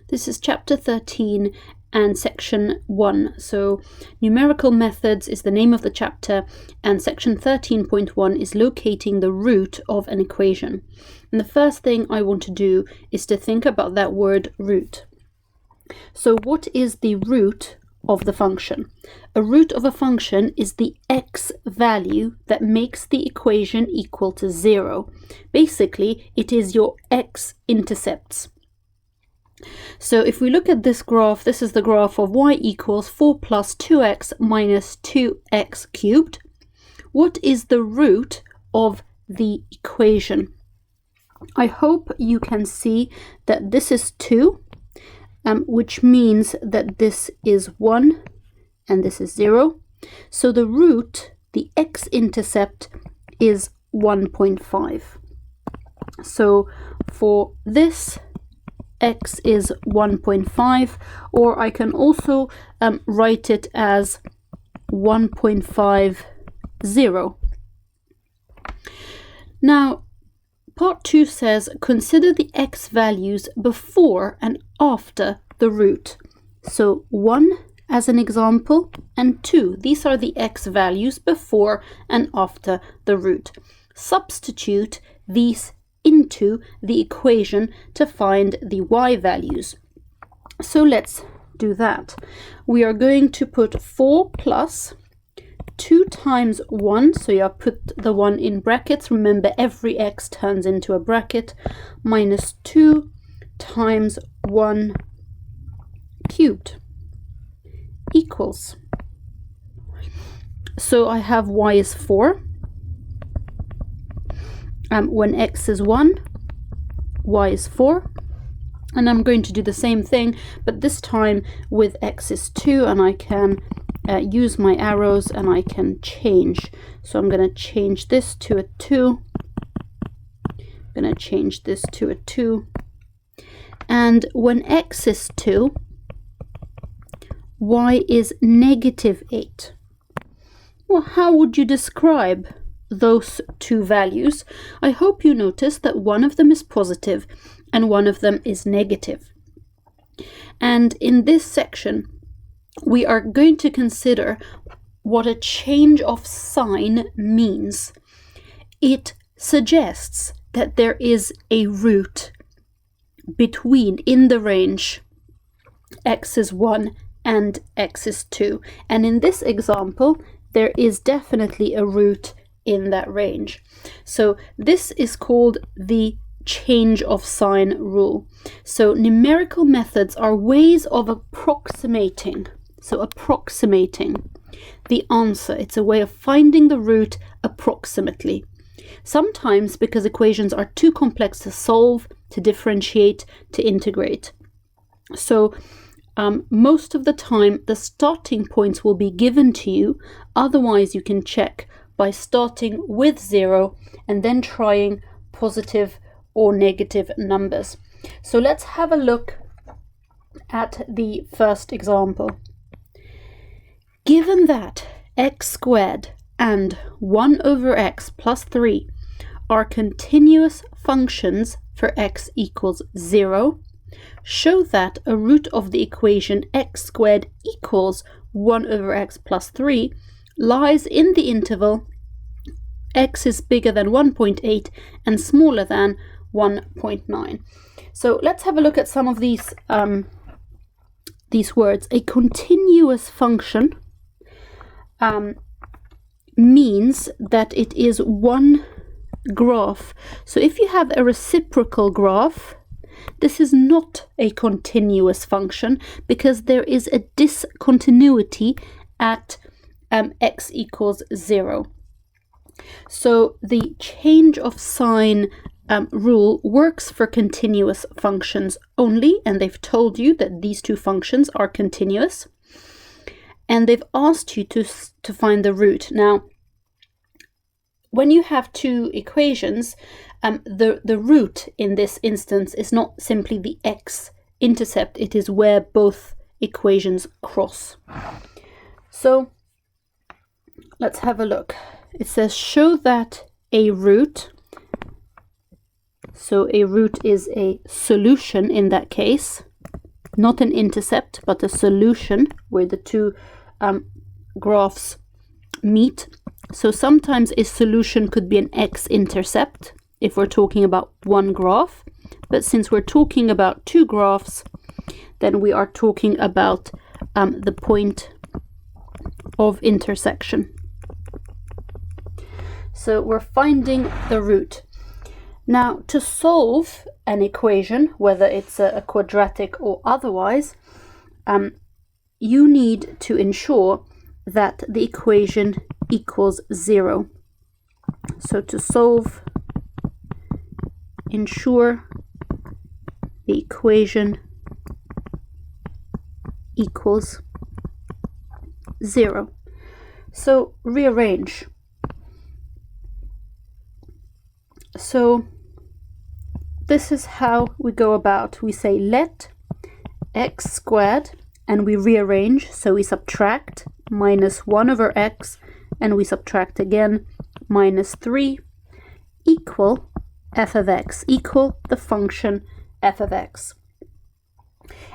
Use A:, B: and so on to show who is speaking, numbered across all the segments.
A: This is chapter 13 and section 1. So numerical methods is the name of the chapter, and section 13.1 is locating the root of an equation. And the first thing I want to do is to think about that word root. So what is the root of the function? A root of a function is the x value that makes the equation equal to 0. Basically, it is your x-intercepts. So if we look at this graph, this is the graph of y equals 4 plus 2x minus 2x cubed. What is the root of the equation? I hope you can see that this is 2, which means that this is 1 and this is 0. So the root, the x-intercept, is 1.5. So for this, x is 1.5, or I can also write it as 1.50. Now, part 2 says, consider the x values before and after the root. So 1 as an example, and 2. These are the x values before and after the root. Substitute these into the equation to find the y values. So let's do that. We are going to put 4 plus 2 times 1, so you put the 1 in brackets. Remember, every x turns into a bracket, minus 2 times 1 cubed equals. So I have y is 4. When x is 1, y is 4. And I'm going to do the same thing, but this time with x is 2, and I can use my arrows and I can change. So I'm going to change this to a 2. I'm going to change this to a 2. And when x is 2, y is negative 8. Well, how would you describe those two values? I hope you notice that one of them is positive and one of them is negative. And in this section, we are going to consider what a change of sign means. It suggests that there is a root between, in the range, x is 1 and x is 2. And in this example, there is definitely a root in that range. So this is called the change of sign rule. So numerical methods are ways of approximating. So approximating the answer. It's a way of finding the root approximately. Sometimes because equations are too complex to solve, to differentiate, to integrate. So most of the time the starting points will be given to you. Otherwise you can check by starting with 0 and then trying positive or negative numbers. So let's have a look at the first example. Given that x squared and 1 over x plus 3 are continuous functions for x equals 0, show that a root of the equation x squared equals 1 over x plus 3 lies in the interval x is bigger than 1.8 and smaller than 1.9. So let's have a look at some of these words. A continuous function means that it is one graph. So if you have a reciprocal graph, this is not a continuous function because there is a discontinuity at x equals 0. So the change of sign rule works for continuous functions only, and they've told you that these two functions are continuous, and they've asked you to find the root. Now, when you have two equations, the root in this instance is not simply the x-intercept, it is where both equations cross. So let's have a look. It says show that a root, so a root is a solution in that case, not an intercept, but a solution where the two graphs meet. So sometimes a solution could be an x-intercept if we're talking about one graph, but since we're talking about two graphs, then we are talking about the point of intersection. So we're finding the root. Now, to solve an equation, whether it's a quadratic or otherwise, you need to ensure that the equation equals 0. So to solve, ensure the equation equals 0. So rearrange. So this is how we go about. We say let x squared, and we rearrange, so we subtract minus 1 over x, and we subtract again minus 3, equal f of x, equal the function f of x.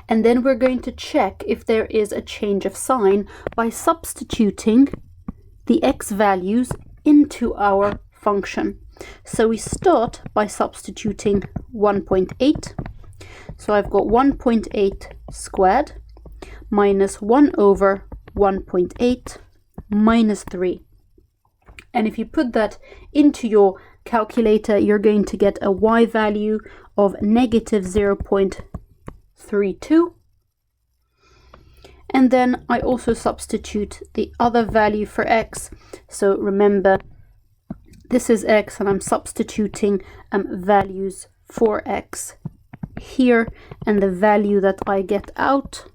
A: And then we're going to check if there is a change of sign by substituting the x values into our function. So we start by substituting 1.8. So I've got 1.8 squared minus 1 over 1.8 minus 3. And if you put that into your calculator, you're going to get a y value of negative 0.32. And then I also substitute the other value for x. So remember, this is x, and I'm substituting values for x here, and the value that I get out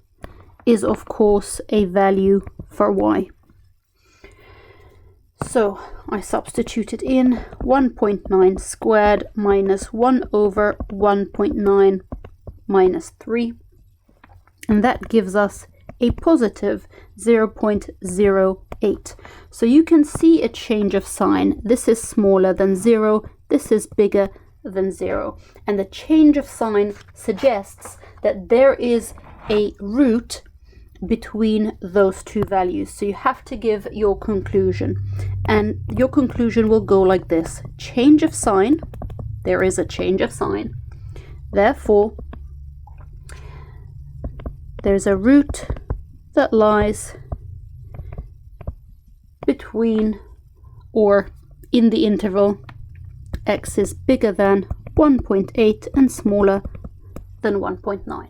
A: is of course a value for y. So I substituted in 1.9 squared minus 1 over 1.9 minus 3, and that gives us a positive 0.08. So you can see a change of sign. This is smaller than 0, this is bigger than 0. And the change of sign suggests that there is a root between those two values. So you have to give your conclusion. And your conclusion will go like this. Change of sign. There is a change of sign. Therefore, there's a root that lies between or in the interval x is bigger than 1.8 and smaller than 1.9.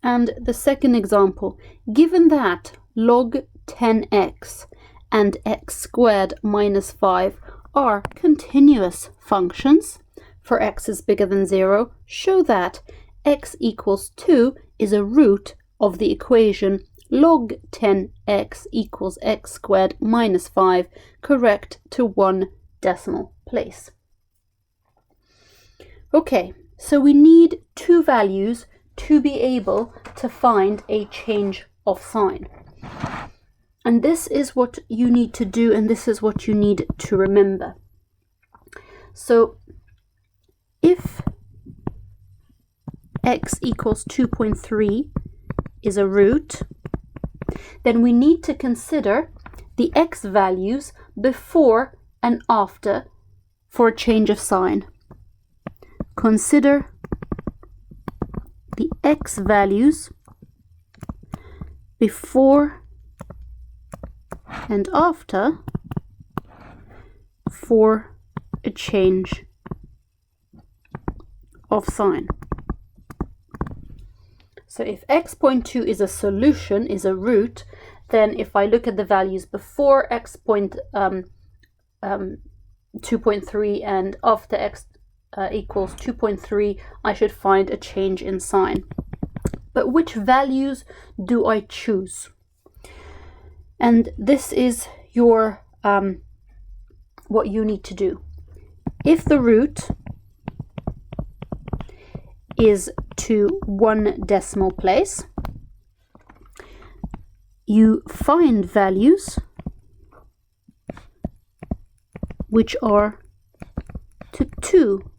A: And the second example, given that log 10x and x squared minus 5 are continuous functions for x is bigger than 0, show that x equals 2 is a root of the equation log 10x equals x squared minus 5, correct to 1 decimal place. Okay, so we need two values to be able to find a change of sign. And this is what you need to do, and this is what you need to remember. So if x equals 2.3 is a root, then we need to consider the x values before and after for a change of sign. Consider the x values before and after for a change of sign. So if x.2 is a solution, is a root, then if I look at the values before x.2.3 and after x equals 2.3, I should find a change in sign. But which values do I choose? And this is your what you need to do. If the root is to 1 decimal place, you find values which are to 2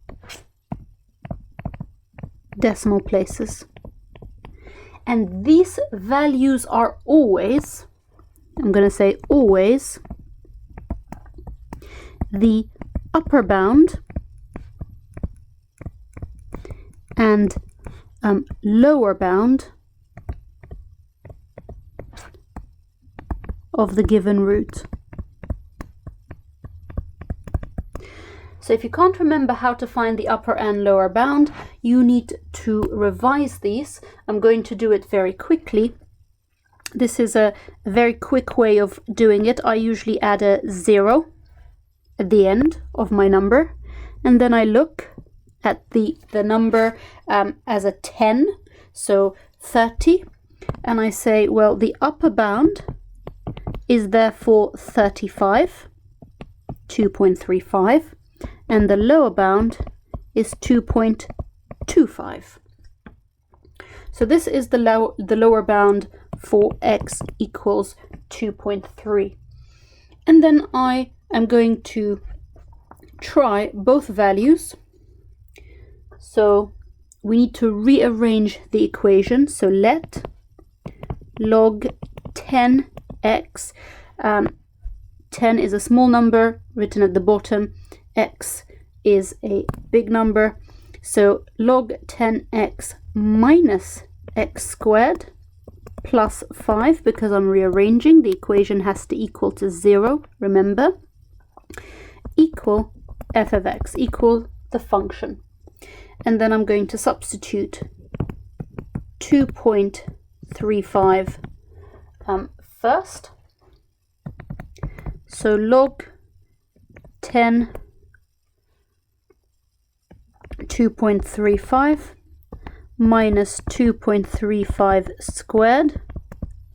A: decimal places. And these values are always, I'm going to say always, the upper bound and lower bound of the given root. So if you can't remember how to find the upper and lower bound, you need to revise these. I'm going to do it very quickly. This is a very quick way of doing it. I usually add a 0 at the end of my number, and then I look at the number as a 10, so 30, and I say, well, the upper bound is therefore 35, 2.35, and the lower bound is 2.25. So this is the lower bound for x equals 2.3. And then I am going to try both values. So we need to rearrange the equation. So let log 10x, 10 is a small number written at the bottom, x is a big number, so log 10x minus x squared plus 5, because I'm rearranging, the equation has to equal to 0, remember, equal f of x, equal the function. And then I'm going to substitute 2.35 first. So log 10 2.35 minus 2.35 squared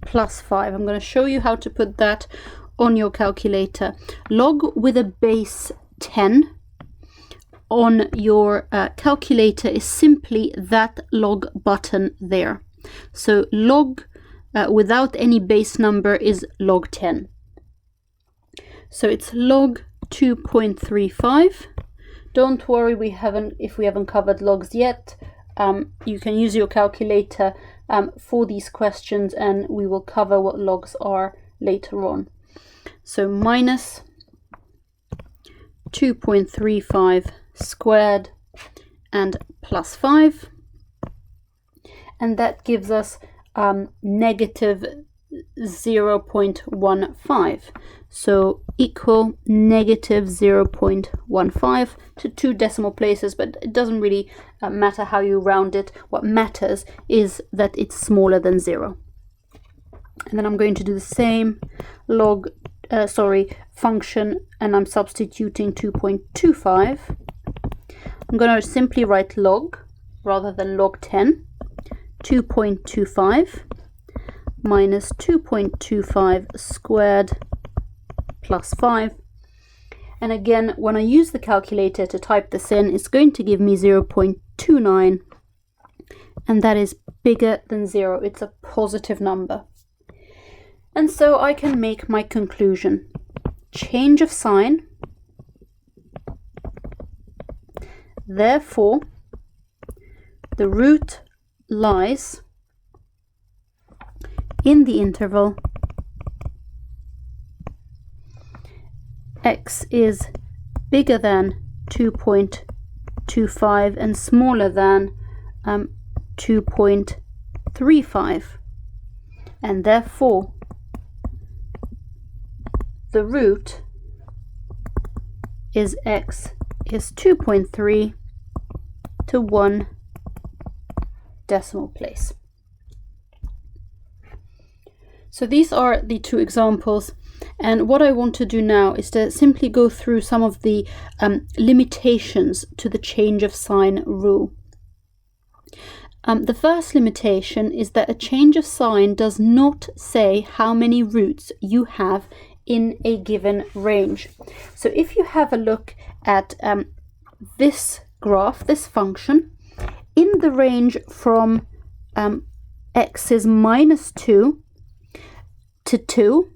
A: plus 5. I'm going to show you how to put that on your calculator. Log with a base 10 on your calculator is simply that log button there. So log without any base number is log 10. So it's log 2.35. Don't worry, if we haven't covered logs yet, you can use your calculator for these questions, and we will cover what logs are later on. So minus 2.35 squared and plus 5, and that gives us negative 0.15. So equal negative 0.15 to 2 decimal places, but it doesn't really matter how you round it. What matters is that it's smaller than 0. And then I'm going to do the same function, and I'm substituting 2.25. I'm going to simply write log rather than log 10. 2.25 minus 2.25 squared plus 5. And again, when I use the calculator to type this in, it's going to give me 0.29, and that is bigger than 0. It's a positive number. And so I can make my conclusion. Change of sign. Therefore, the root lies in the interval x is bigger than 2.25 and smaller than 2.35, and therefore the root is x is 2.3 to 1 decimal place. So these are the two examples, and what I want to do now is to simply go through some of the limitations to the change of sign rule. The first limitation is that a change of sign does not say how many roots you have in a given range. So if you have a look at this graph, this function, in the range from x is minus 2 to 2,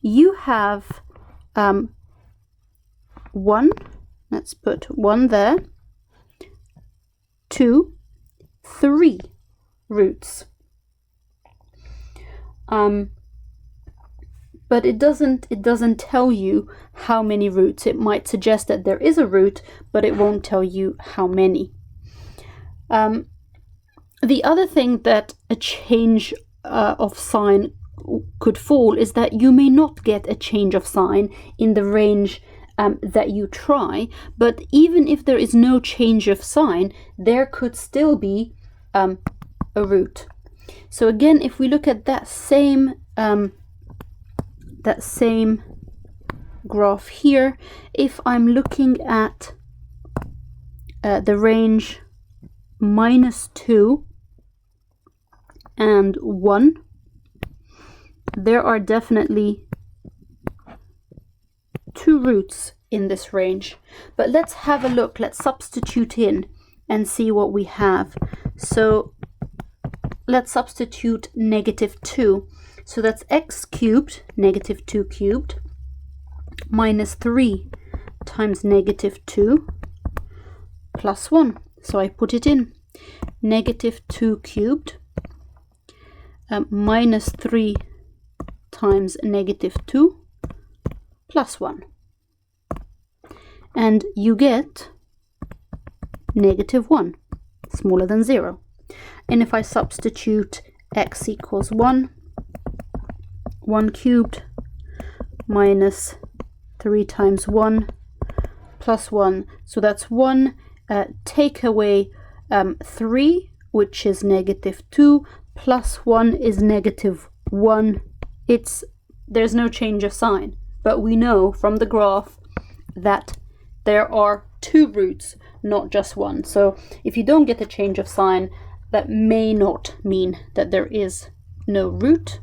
A: you have 1, let's put 1 there, 2, 3 roots. But it doesn't tell you how many roots. It might suggest that there is a root, but it won't tell you how many. The other thing that a change of sign could fall is that you may not get a change of sign in the range that you try, but even if there is no change of sign, there could still be a root. So again, if we look at that same graph here, if I'm looking at the range -2 and 1, there are definitely 2 roots in this range. But let's have a look, let's substitute in and see what we have. So let's substitute -2. So that's x cubed, -2 cubed, minus 3 times -2 plus 1. So I put it in. -2 cubed minus 3 times -2 plus 1. And you get -1, smaller than 0. And if I substitute x equals 1 cubed minus 3 times 1 plus 1, so that's 1, take away 3, which is -2, plus 1 is -1. There's no change of sign, but we know from the graph that there are 2 roots, not just 1. So if you don't get a change of sign, that may not mean that there is no root.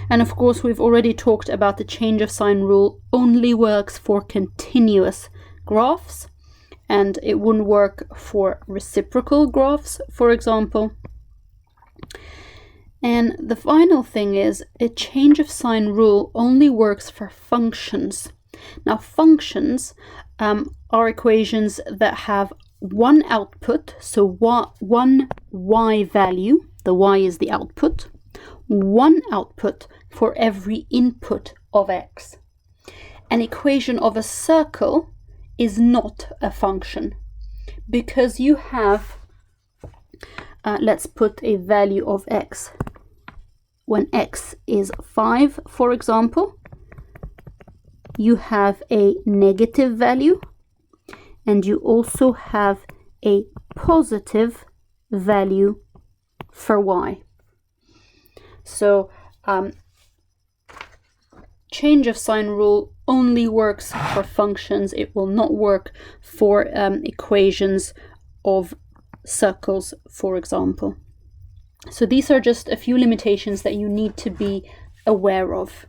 A: And of course, we've already talked about the change of sign rule only works for continuous graphs, and it wouldn't work for reciprocal graphs, for example. And the final thing is, a change of sign rule only works for functions. Now, functions are equations that have one output, so one y value, the y is the output, one output for every input of x. An equation of a circle is not a function, because you have, let's put a value of x. When x is 5, for example, you have a negative value, and you also have a positive value for y. So change of sign rule only works for functions. It will not work for equations of circles, for example. So these are just a few limitations that you need to be aware of.